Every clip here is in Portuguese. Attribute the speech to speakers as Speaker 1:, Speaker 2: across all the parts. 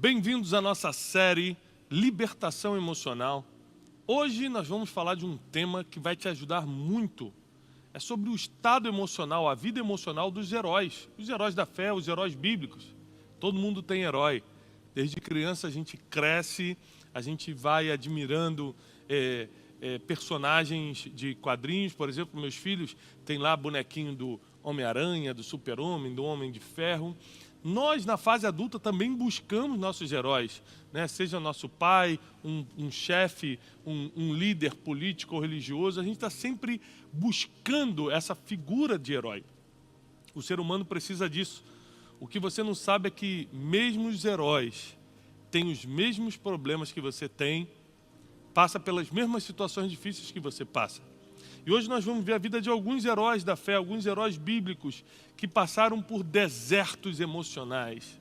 Speaker 1: Bem-vindos à nossa série Libertação Emocional. Hoje nós vamos falar de um tema que vai te ajudar muito. É sobre o estado emocional, a vida emocional dos heróis. Os heróis da fé, os heróis bíblicos. Todo mundo tem herói. Desde criança a gente cresce, a gente vai admirando personagens de quadrinhos. Por exemplo, meus filhos têm lá bonequinho do Homem-Aranha, do Super-Homem, do Homem de Ferro. Nós, na fase adulta, também buscamos nossos heróis, né? Seja nosso pai, um chefe, um líder político ou religioso, a gente está sempre buscando essa figura de herói. O ser humano precisa disso. O que você não sabe é que mesmo os heróis têm os mesmos problemas que você tem, passa pelas mesmas situações difíceis que você passa. E hoje nós vamos ver a vida de alguns heróis da fé, alguns heróis bíblicos que passaram por desertos emocionais,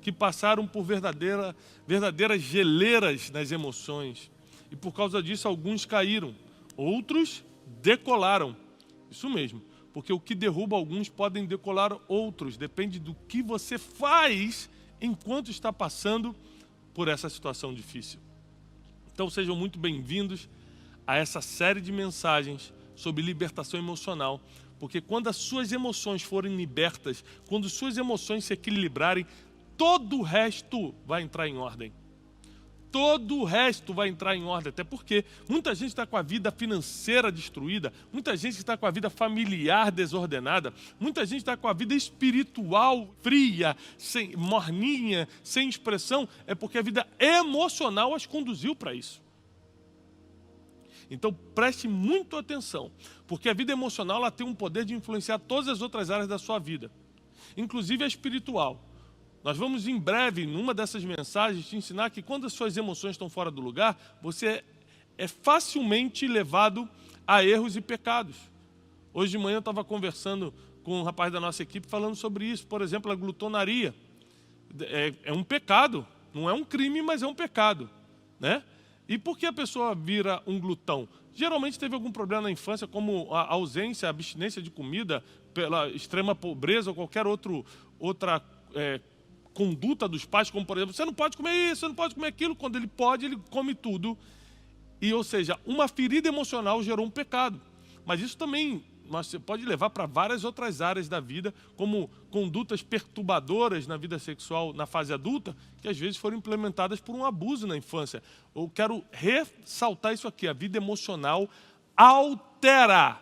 Speaker 1: que passaram por verdadeiras geleiras nas emoções. E por causa disso alguns caíram, outros decolaram. Isso mesmo, porque o que derruba alguns podem decolar outros. Depende do que você faz enquanto está passando por essa situação difícil. Então sejam muito bem-vindos a essa série de mensagens sobre libertação emocional, porque quando as suas emoções forem libertas, quando suas emoções se equilibrarem, todo o resto vai entrar em ordem. Todo o resto vai entrar em ordem, até porque muita gente está com a vida financeira destruída, muita gente está com a vida familiar desordenada, muita gente está com a vida espiritual fria, morninha, sem expressão, é porque a vida emocional as conduziu para isso. Então preste muito atenção, porque a vida emocional ela tem um poder de influenciar todas as outras áreas da sua vida, inclusive a espiritual. Nós vamos em breve, numa dessas mensagens, te ensinar que quando as suas emoções estão fora do lugar, você é facilmente levado a erros e pecados. Hoje de manhã eu estava conversando com um rapaz da nossa equipe falando sobre isso. Por exemplo, a glutonaria. É um pecado, não é um crime, mas é um pecado, né? E por que a pessoa vira um glutão? Geralmente teve algum problema na infância, como a ausência, a abstinência de comida, pela extrema pobreza ou qualquer outra conduta dos pais, como por exemplo, você não pode comer isso, você não pode comer aquilo. Quando ele pode, ele come tudo. E, ou seja, uma ferida emocional gerou um pecado. Mas isso também você pode levar para várias outras áreas da vida, como condutas perturbadoras na vida sexual na fase adulta, que às vezes foram implementadas por um abuso na infância. Eu quero ressaltar isso aqui, a vida emocional altera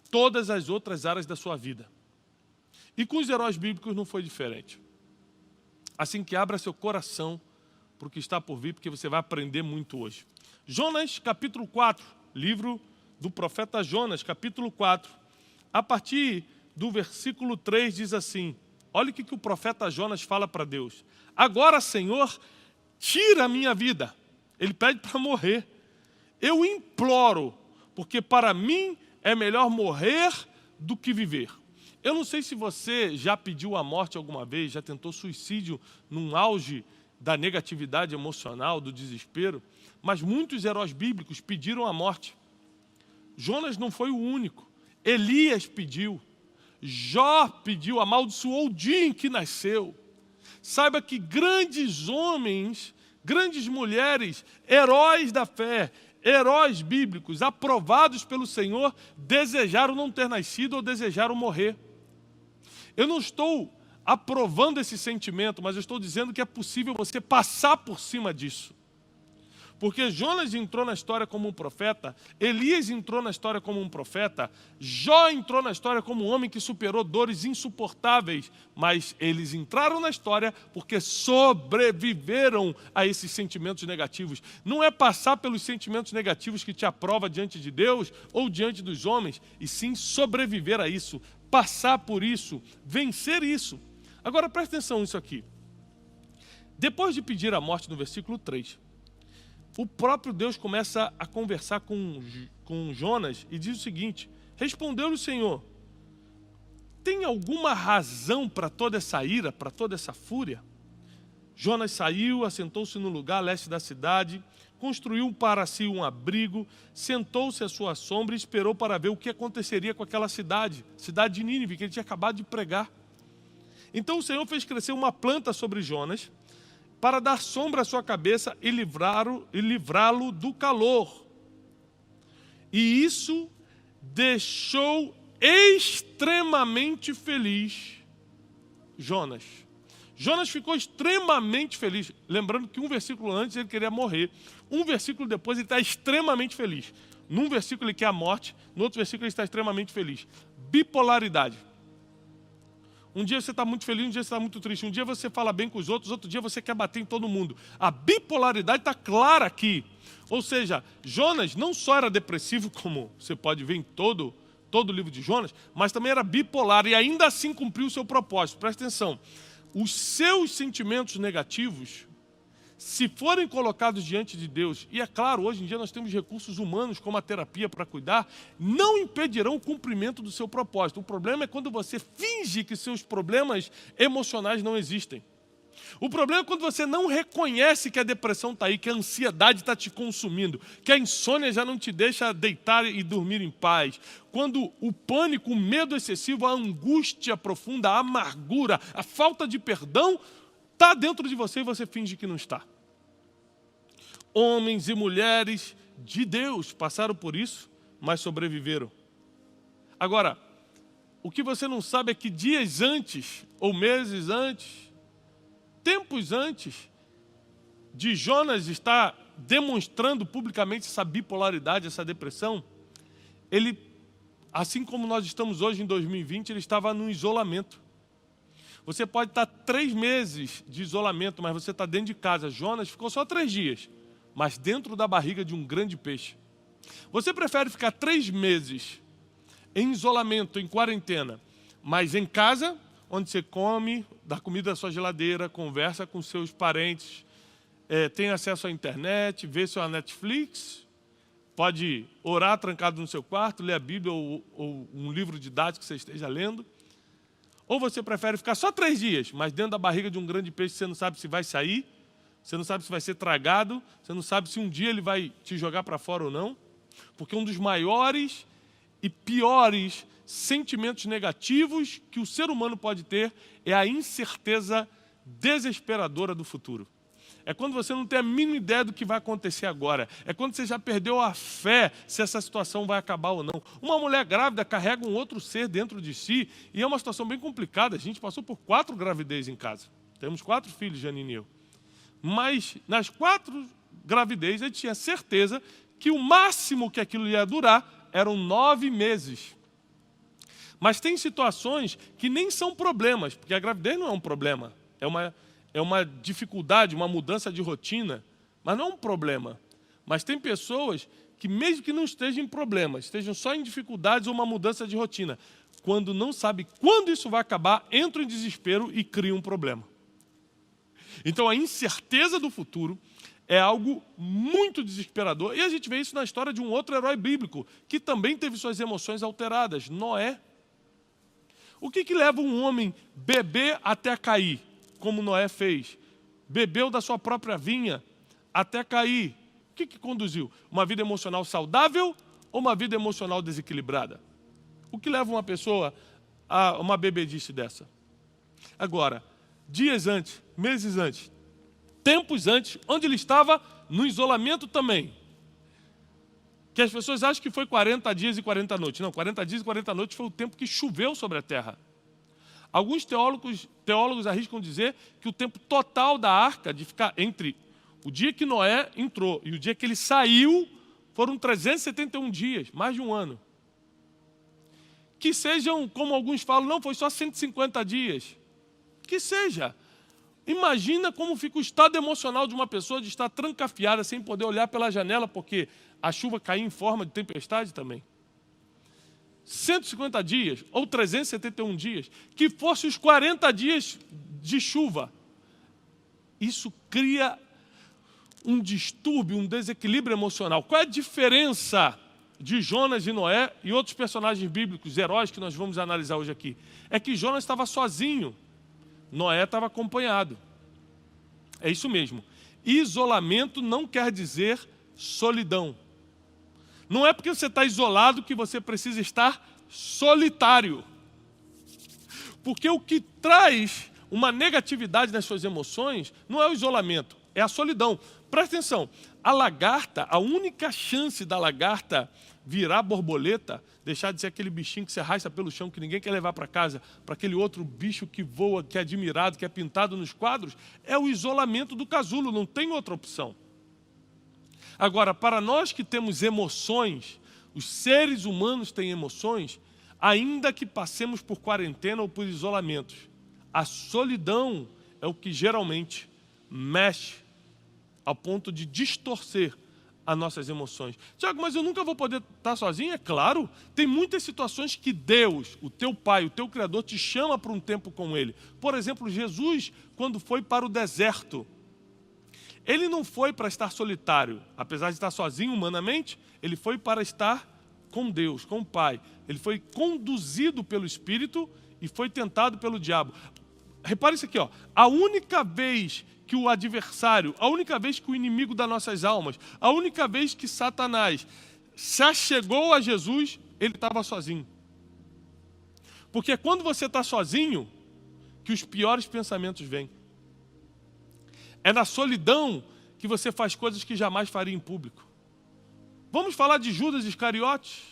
Speaker 1: todas as outras áreas da sua vida. E com os heróis bíblicos não foi diferente. Assim que abra seu coração para o que está por vir, porque você vai aprender muito hoje. Jonas, capítulo 4, livro do profeta Jonas, capítulo 4. A partir do versículo 3 diz assim, olha o que o profeta Jonas fala para Deus. Agora, Senhor, tira a minha vida. Ele pede para morrer. Eu imploro, porque para mim é melhor morrer do que viver. Eu não sei se você já pediu a morte alguma vez, já tentou suicídio num auge da negatividade emocional, do desespero, mas muitos heróis bíblicos pediram a morte. Jonas não foi o único. Elias pediu, Jó pediu, amaldiçoou o dia em que nasceu. Saiba que grandes homens, grandes mulheres, heróis da fé, heróis bíblicos, aprovados pelo Senhor, desejaram não ter nascido ou desejaram morrer. Eu não estou aprovando esse sentimento, mas eu estou dizendo que é possível você passar por cima disso. Porque Jonas entrou na história como um profeta, Elias entrou na história como um profeta, Jó entrou na história como um homem que superou dores insuportáveis, mas eles entraram na história porque sobreviveram a esses sentimentos negativos. Não é passar pelos sentimentos negativos que te aprova diante de Deus ou diante dos homens, e sim sobreviver a isso, passar por isso, vencer isso. Agora presta atenção nisso aqui. Depois de pedir a morte no versículo 3, o próprio Deus começa a conversar com Jonas e diz o seguinte, respondeu-lhe o Senhor, tem alguma razão para toda essa ira, para toda essa fúria? Jonas saiu, assentou-se no lugar a leste da cidade, construiu para si um abrigo, sentou-se à sua sombra e esperou para ver o que aconteceria com aquela cidade de Nínive, que ele tinha acabado de pregar. Então o Senhor fez crescer uma planta sobre Jonas, para dar sombra à sua cabeça e livrá-lo do calor. E isso deixou extremamente feliz Jonas. Jonas ficou extremamente feliz. Lembrando que um versículo antes ele queria morrer. Um versículo depois ele está extremamente feliz. Num versículo ele quer a morte, no outro versículo ele está extremamente feliz. Bipolaridade. Um dia você está muito feliz, um dia você está muito triste. Um dia você fala bem com os outros, outro dia você quer bater em todo mundo. A bipolaridade está clara aqui. Ou seja, Jonas não só era depressivo, como você pode ver em todo o livro de Jonas, mas também era bipolar e ainda assim cumpriu o seu propósito. Presta atenção. Os seus sentimentos negativos, se forem colocados diante de Deus, e é claro, hoje em dia nós temos recursos humanos como a terapia para cuidar, não impedirão o cumprimento do seu propósito. O problema é quando você finge que seus problemas emocionais não existem. O problema é quando você não reconhece que a depressão está aí, que a ansiedade está te consumindo, que a insônia já não te deixa deitar e dormir em paz. Quando o pânico, o medo excessivo, a angústia profunda, a amargura, a falta de perdão está dentro de você e você finge que não está. Homens e mulheres de Deus passaram por isso, mas sobreviveram. Agora, o que você não sabe é que dias antes, ou meses antes, tempos antes de Jonas estar demonstrando publicamente essa bipolaridade, essa depressão, ele, assim como nós estamos hoje em 2020, ele estava no isolamento. Você pode estar 3 meses de isolamento, mas você está dentro de casa. Jonas ficou só 3 dias, mas dentro da barriga de um grande peixe. Você prefere ficar 3 meses em isolamento, em quarentena, mas em casa, onde você come, dá comida da sua geladeira, conversa com seus parentes, tem acesso à internet, vê sua Netflix, pode orar trancado no seu quarto, ler a Bíblia ou um livro didático que você esteja lendo? Ou você prefere ficar só 3 dias, mas dentro da barriga de um grande peixe você não sabe se vai sair, você não sabe se vai ser tragado, você não sabe se um dia ele vai te jogar para fora ou não? Porque um dos maiores e piores sentimentos negativos que o ser humano pode ter é a incerteza desesperadora do futuro. É quando você não tem a mínima ideia do que vai acontecer agora. É quando você já perdeu a fé se essa situação vai acabar ou não. Uma mulher grávida carrega um outro ser dentro de si e é uma situação bem complicada. A gente passou por 4 gravidezes em casa. Temos 4 filhos, Janine e eu. Mas nas 4 gravidezes a gente tinha certeza que o máximo que aquilo ia durar eram 9 meses. Mas tem situações que nem são problemas, porque a gravidez não é um problema, é uma dificuldade, uma mudança de rotina, mas não é um problema. Mas tem pessoas que mesmo que não estejam em problemas, estejam só em dificuldades ou uma mudança de rotina, quando não sabe quando isso vai acabar, entram em desespero e criam um problema. Então a incerteza do futuro é algo muito desesperador. E a gente vê isso na história de um outro herói bíblico, que também teve suas emoções alteradas, Noé. O que leva um homem beber até cair, como Noé fez? Bebeu da sua própria vinha até cair. O que conduziu? Uma vida emocional saudável ou uma vida emocional desequilibrada? O que leva uma pessoa a uma bebedice dessa? Agora, dias antes, meses antes, tempos antes, onde ele estava no isolamento também. Que as pessoas acham que foi 40 dias e 40 noites. Não, 40 dias e 40 noites foi o tempo que choveu sobre a terra. Alguns teólogos arriscam dizer que o tempo total da arca, de ficar entre o dia que Noé entrou e o dia que ele saiu, foram 371 dias, mais de um ano. Que sejam, como alguns falam, não, foi só 150 dias. Que seja. Imagina como fica o estado emocional de uma pessoa de estar trancafiada, sem poder olhar pela janela, porque a chuva caía em forma de tempestade também. 150 dias, ou 371 dias, que fosse os 40 dias de chuva. Isso cria um distúrbio, um desequilíbrio emocional. Qual é a diferença de Jonas e Noé e outros personagens bíblicos, heróis que nós vamos analisar hoje aqui? É que Jonas estava sozinho, Noé estava acompanhado. É isso mesmo. Isolamento não quer dizer solidão. Não é porque você está isolado que você precisa estar solitário. Porque o que traz uma negatividade nas suas emoções, não é o isolamento, é a solidão. Presta atenção, a lagarta, a única chance da lagarta virar borboleta, deixar de ser aquele bichinho que se arrasta pelo chão, que ninguém quer levar para casa, para aquele outro bicho que voa, que é admirado, que é pintado nos quadros, é o isolamento do casulo, não tem outra opção. Agora, para nós que temos emoções, os seres humanos têm emoções, ainda que passemos por quarentena ou por isolamentos, a solidão é o que geralmente mexe ao ponto de distorcer as nossas emoções. Tiago, mas eu nunca vou poder estar sozinho? É claro, tem muitas situações que Deus, o teu Pai, o teu Criador, te chama para um tempo com Ele. Por exemplo, Jesus, quando foi para o deserto, Ele não foi para estar solitário, apesar de estar sozinho humanamente, Ele foi para estar com Deus, com o Pai. Ele foi conduzido pelo Espírito e foi tentado pelo diabo. Repare isso aqui, ó. A única vez que o adversário, a única vez que o inimigo das nossas almas, a única vez que Satanás se achegou a Jesus, ele estava sozinho. Porque é quando você está sozinho que os piores pensamentos vêm. É na solidão que você faz coisas que jamais faria em público. Vamos falar de Judas Iscariotes,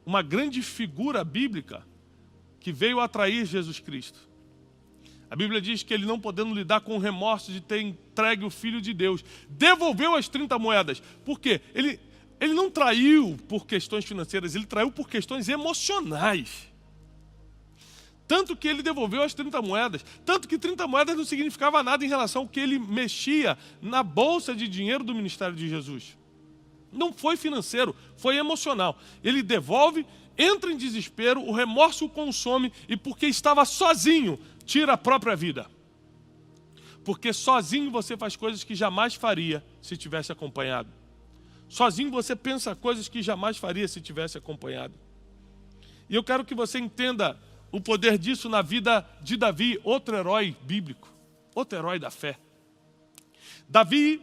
Speaker 1: uma grande figura bíblica que veio atrair Jesus Cristo. A Bíblia diz que ele, não podendo lidar com o remorso de ter entregue o Filho de Deus, devolveu as 30 moedas. Por quê? Ele não traiu por questões financeiras, ele traiu por questões emocionais. Tanto que ele devolveu as 30 moedas. Tanto que 30 moedas não significava nada em relação ao que ele mexia na bolsa de dinheiro do ministério de Jesus. Não foi financeiro, foi emocional. Ele devolve, entra em desespero, o remorso o consome e porque estava sozinho, tira a própria vida. Porque sozinho você faz coisas que jamais faria se tivesse acompanhado. Sozinho você pensa coisas que jamais faria se tivesse acompanhado. E eu quero que você entenda o poder disso na vida de Davi, outro herói bíblico, outro herói da fé. Davi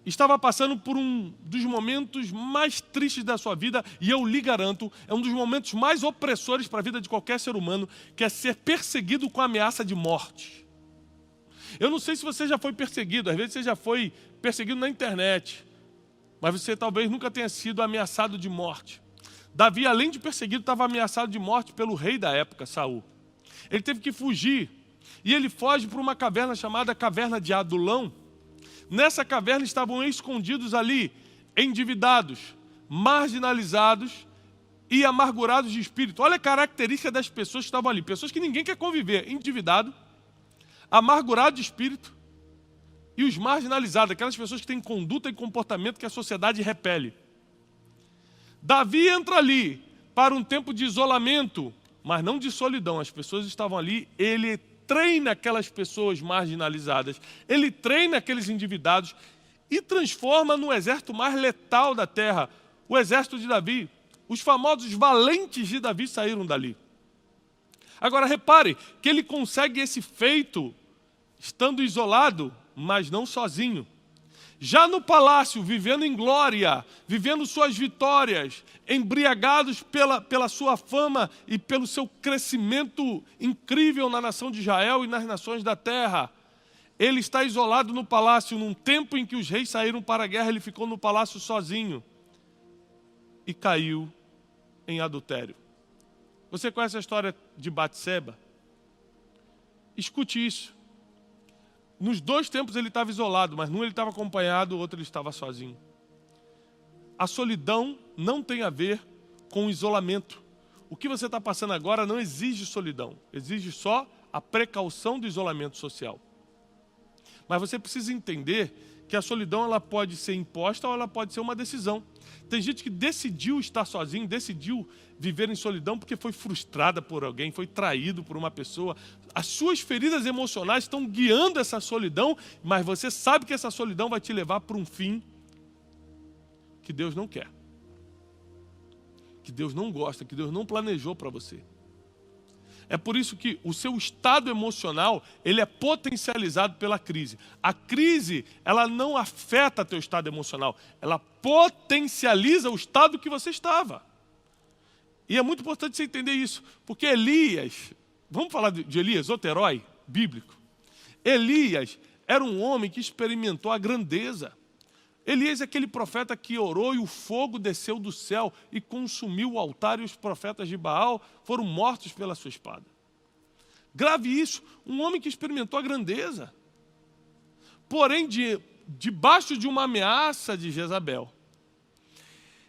Speaker 1: estava passando por um dos momentos mais tristes da sua vida, e eu lhe garanto, é um dos momentos mais opressores para a vida de qualquer ser humano, que é ser perseguido com ameaça de morte. Eu não sei se você já foi perseguido, às vezes você já foi perseguido na internet, mas você talvez nunca tenha sido ameaçado de morte. Davi, além de perseguido, estava ameaçado de morte pelo rei da época, Saul. Ele teve que fugir, e ele foge para uma caverna chamada Caverna de Adulão. Nessa caverna estavam escondidos ali endividados, marginalizados e amargurados de espírito. Olha a característica das pessoas que estavam ali. Pessoas que ninguém quer conviver. Endividado, amargurado de espírito e os marginalizados. Aquelas pessoas que têm conduta e comportamento que a sociedade repele. Davi entra ali para um tempo de isolamento, mas não de solidão. As pessoas estavam ali, ele treina aquelas pessoas marginalizadas, ele treina aqueles endividados e transforma no exército mais letal da terra, o exército de Davi. Os famosos valentes de Davi saíram dali. Agora repare que ele consegue esse feito estando isolado, mas não sozinho. Já no palácio, vivendo em glória, vivendo suas vitórias, embriagados pela sua fama e pelo seu crescimento incrível na nação de Israel e nas nações da terra. Ele está isolado no palácio, num tempo em que os reis saíram para a guerra, ele ficou no palácio sozinho e caiu em adultério. Você conhece a história de Batseba? Escute isso. Nos dois tempos ele estava isolado, mas num ele estava acompanhado, o outro ele estava sozinho. A solidão não tem a ver com o isolamento. O que você está passando agora não exige solidão, exige só a precaução do isolamento social. Mas você precisa entender que a solidão ela pode ser imposta ou ela pode ser uma decisão. Tem gente que decidiu estar sozinho, decidiu viver em solidão porque foi frustrada por alguém, foi traído por uma pessoa. As suas feridas emocionais estão guiando essa solidão, mas você sabe que essa solidão vai te levar para um fim que Deus não quer, que Deus não gosta, que Deus não planejou para você. É por isso que o seu estado emocional, ele é potencializado pela crise. A crise, ela não afeta teu estado emocional, ela potencializa o estado que você estava. E é muito importante você entender isso, porque Elias, Vamos falar de Elias, outro herói bíblico. Elias era um homem que experimentou a grandeza. Elias é aquele profeta que orou e o fogo desceu do céu e consumiu o altar, e os profetas de Baal foram mortos pela sua espada. Grave isso, um homem que experimentou a grandeza. Porém, debaixo de uma ameaça de Jezabel,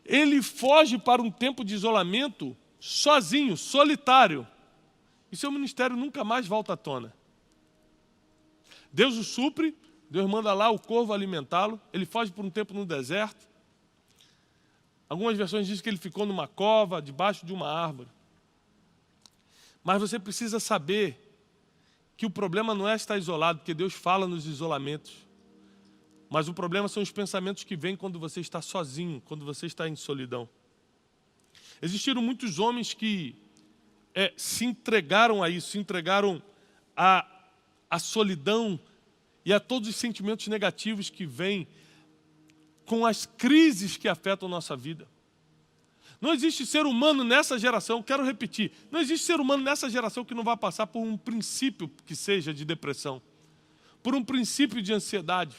Speaker 1: ele foge para um tempo de isolamento sozinho, solitário. E seu ministério nunca mais volta à tona. Deus o supre, Deus manda lá o corvo alimentá-lo, ele foge por um tempo no deserto. Algumas versões dizem que ele ficou numa cova, debaixo de uma árvore. Mas você precisa saber que o problema não é estar isolado, porque Deus fala nos isolamentos. Mas o problema são os pensamentos que vêm quando você está sozinho, quando você está em solidão. Existiram muitos homens que se entregaram a isso, se entregaram à solidão e a todos os sentimentos negativos que vêm com as crises que afetam a nossa vida. Não existe ser humano nessa geração, quero repetir, não existe ser humano nessa geração que não vai passar por um princípio que seja de depressão, por um princípio de ansiedade.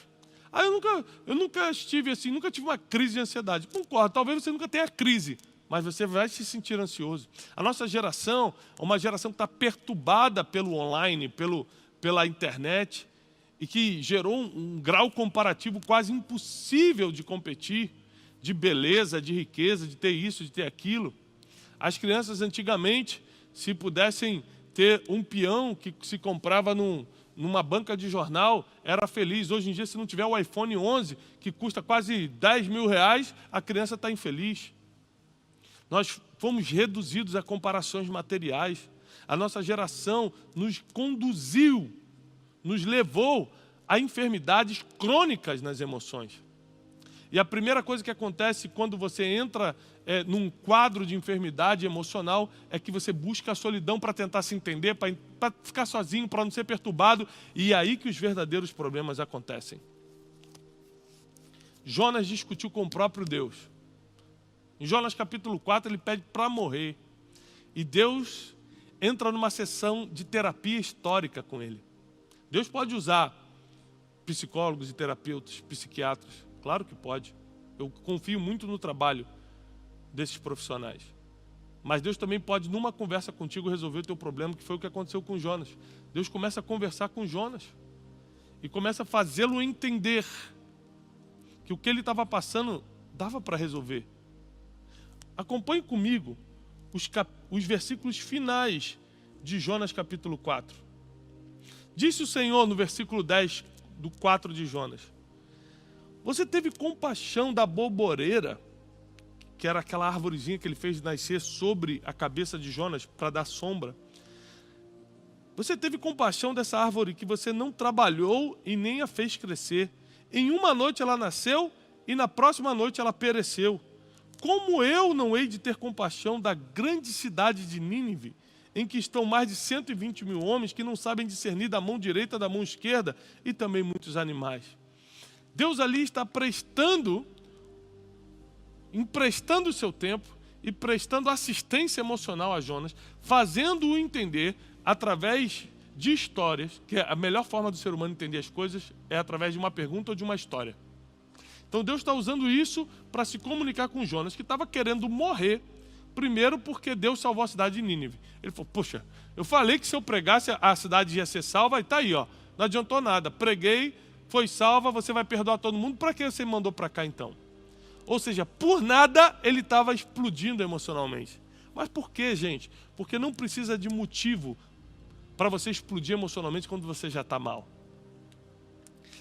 Speaker 1: Eu nunca estive assim, nunca tive uma crise de ansiedade. Concordo, talvez você nunca tenha crise, mas você vai se sentir ansioso. A nossa geração é uma geração que está perturbada pelo online, pela internet, e que gerou um grau comparativo quase impossível de competir, de beleza, de riqueza, de ter isso, de ter aquilo. As crianças antigamente, se pudessem ter um peão que se comprava numa banca de jornal, era feliz. Hoje em dia, se não tiver o iPhone 11, que custa quase 10 mil reais, a criança está infeliz. Nós fomos reduzidos a comparações materiais. A nossa geração nos conduziu, nos levou a enfermidades crônicas nas emoções. E a primeira coisa que acontece quando você entra num quadro de enfermidade emocional é que você busca a solidão para tentar se entender, para ficar sozinho, para não ser perturbado, e é aí que os verdadeiros problemas acontecem. Jonas discutiu com o próprio Deus. Em Jonas capítulo 4 ele pede para morrer. E Deus entra numa sessão de terapia histórica com ele. Deus pode usar psicólogos e terapeutas, psiquiatras. Claro que pode. Eu confio muito no trabalho desses profissionais. Mas Deus também pode, numa conversa contigo, resolver o teu problema, que foi o que aconteceu com Jonas. Deus começa a conversar com Jonas e começa a fazê-lo entender que o que ele estava passando dava para resolver. Acompanhe comigo os versículos finais de Jonas capítulo 4. Disse o Senhor no versículo 10 do 4 de Jonas: você teve compaixão da boboreira, que era aquela arvorezinha que ele fez nascer sobre a cabeça de Jonas para dar sombra. Você teve compaixão dessa árvore que você não trabalhou e nem a fez crescer. Em uma noite ela nasceu e na próxima noite ela pereceu. Como eu não hei de ter compaixão da grande cidade de Nínive, em que estão mais de 120 mil homens que não sabem discernir da mão direita da mão esquerda, e também muitos animais. Deus ali está emprestando o seu tempo e prestando assistência emocional a Jonas, fazendo-o entender através de histórias, que a melhor forma do ser humano entender as coisas é através de uma pergunta ou de uma história. Então Deus está usando isso para se comunicar com Jonas, que estava querendo morrer, primeiro porque Deus salvou a cidade de Nínive. Ele falou, poxa, eu falei que se eu pregasse a cidade ia ser salva, e está aí, ó, não adiantou nada, preguei, foi salva, você vai perdoar todo mundo, para que você me mandou para cá então? Ou seja, por nada ele estava explodindo emocionalmente. Mas por quê, gente? Porque não precisa de motivo para você explodir emocionalmente quando você já está mal.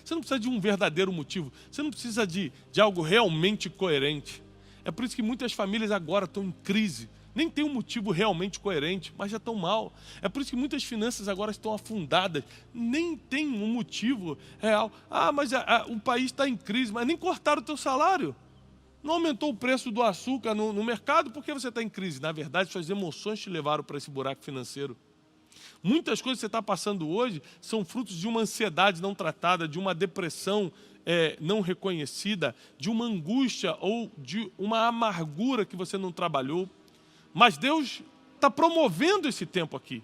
Speaker 1: Você não precisa de um verdadeiro motivo. Você não precisa de algo realmente coerente. É por isso que muitas famílias agora estão em crise. Nem tem um motivo realmente coerente, mas já estão mal. É por isso que muitas finanças agora estão afundadas. Nem tem um motivo real. Mas o país está em crise, mas nem cortaram o teu salário. Não aumentou o preço do açúcar no mercado porque você está em crise. Na verdade, suas emoções te levaram para esse buraco financeiro. Muitas coisas que você está passando hoje são frutos de uma ansiedade não tratada, de uma depressão não reconhecida, de uma angústia ou de uma amargura que você não trabalhou. Mas Deus está promovendo esse tempo aqui.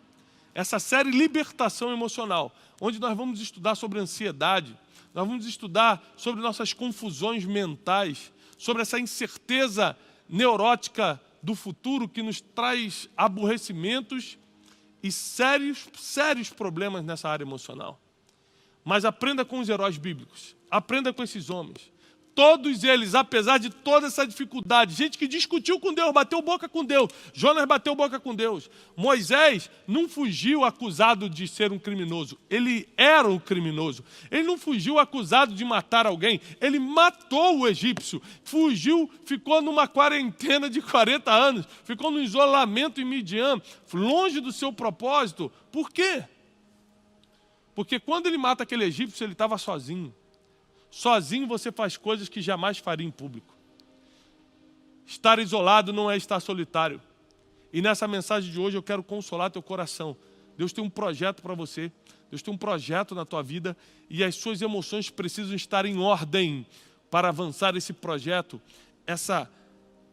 Speaker 1: essa série Libertação Emocional, onde nós vamos estudar sobre ansiedade, nós vamos estudar sobre nossas confusões mentais, sobre essa incerteza neurótica do futuro que nos traz aborrecimentos e sérios problemas nessa área emocional. Mas aprenda com os heróis bíblicos, aprenda com esses homens. Todos eles, apesar de toda essa dificuldade, gente que discutiu com Deus, bateu boca com Deus, Jonas bateu boca com Deus. Moisés não fugiu acusado de ser um criminoso, ele era um criminoso. Ele não fugiu acusado de matar alguém, ele matou o egípcio. Fugiu, ficou numa quarentena de 40 anos, ficou no isolamento em Midian, longe do seu propósito. Por quê? Porque quando ele mata aquele egípcio, ele estava sozinho. Sozinho você faz coisas que jamais faria em público. Estar isolado não é estar solitário. E nessa mensagem de hoje eu quero consolar teu coração. Deus tem um projeto para você. Deus tem um projeto na tua vida. E as suas emoções precisam estar em ordem para avançar esse projeto. Essa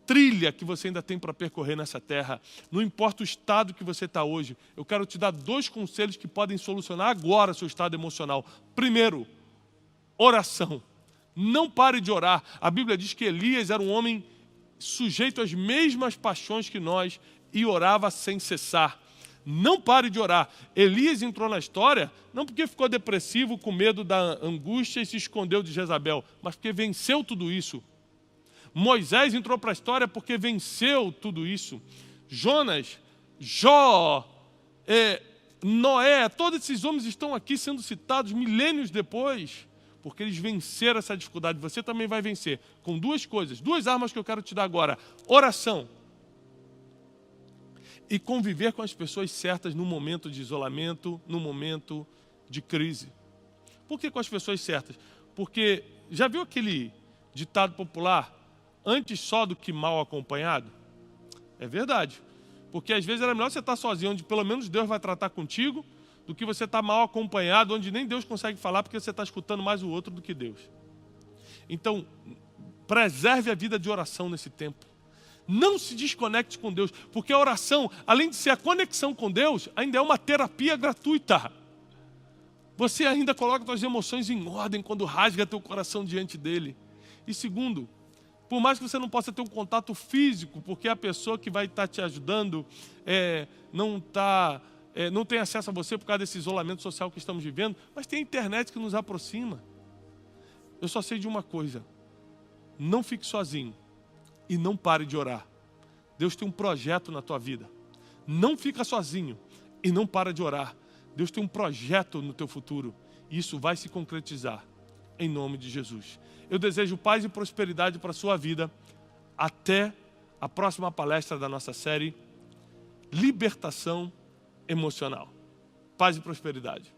Speaker 1: trilha que você ainda tem para percorrer nessa terra. Não importa o estado que você está hoje. Eu quero te dar 2 conselhos que podem solucionar agora seu estado emocional. Primeiro, oração. Não pare de orar. A Bíblia diz que Elias era um homem sujeito às mesmas paixões que nós e orava sem cessar. Não pare de orar. Elias entrou na história não porque ficou depressivo com medo da angústia e se escondeu de Jezabel, mas porque venceu tudo isso. Moisés entrou para a história porque venceu tudo isso. Jonas, Jó, Noé, todos esses homens estão aqui sendo citados milênios depois, porque eles venceram essa dificuldade. Você também vai vencer com 2 coisas, 2 armas que eu quero te dar agora: oração e conviver com as pessoas certas no momento de isolamento, no momento de crise. Por que com as pessoas certas? Porque já viu aquele ditado popular, antes só do que mal acompanhado? É verdade, porque às vezes era melhor você estar sozinho, onde pelo menos Deus vai tratar contigo, do que você estar mal acompanhado, onde nem Deus consegue falar, porque você está escutando mais o outro do que Deus. Então, preserve a vida de oração nesse tempo. Não se desconecte com Deus, porque a oração, além de ser a conexão com Deus, ainda é uma terapia gratuita. Você ainda coloca suas emoções em ordem quando rasga teu coração diante dele. E segundo, por mais que você não possa ter um contato físico, porque a pessoa que vai estar te ajudando não tem acesso a você por causa desse isolamento social que estamos vivendo, mas tem a internet que nos aproxima. Eu só sei de uma coisa: não fique sozinho e não pare de orar. Deus tem um projeto na tua vida. Não fica sozinho e não para de orar. Deus tem um projeto no teu futuro e isso vai se concretizar em nome de Jesus. Eu desejo paz e prosperidade para a sua vida. Até a próxima palestra da nossa série Libertação Emocional. Paz e prosperidade.